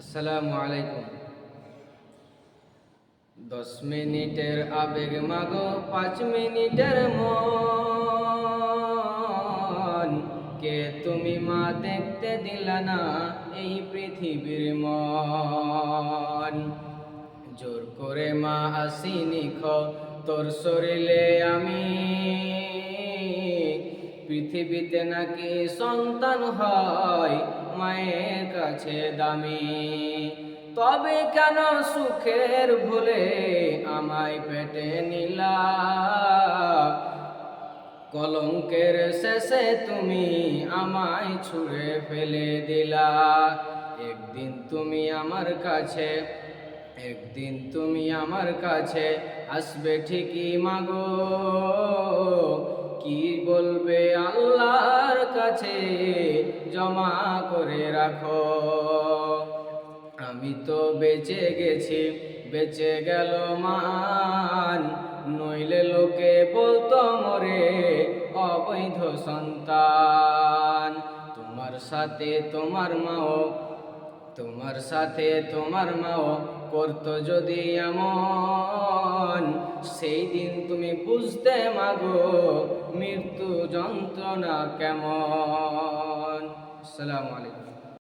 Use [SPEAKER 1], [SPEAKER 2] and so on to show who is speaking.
[SPEAKER 1] আসসালামু আলাইকুম। 10 মিনিটের আবেগ মাগো 5 মিনিটের মন। কে তুমি মা দেখতে দিলা না এই পৃথিবীর মন। জোর করে মা আসিনি তোর শরীরে আমি। পৃথিবীতে নাকি সন্তান হয় মায়ের কাছে দামি। তবে কেন সুখের ভুলে আমায় পেটে নিলা? কলঙ্কের শেষে তুমি আমায় ছুঁড়ে ফেলে দিলা। একদিন তুমি আমার কাছে আসবে ঠিকই মাগো। কি বলবে আল্লাহর কাছে জমা করে রাখো। আমি তো বেঁচে গেছি, বেঁচে গেল মান। নইলে লোকে বলতো মরে অবৈধ সন্তান। তোমার সাথে তোমার মাও করতো যদি এমন, সেই দিন তুমি বুঝতে মাগো মৃত্যু যন্ত্রণা কেমন। আসসালামু আলাইকুম।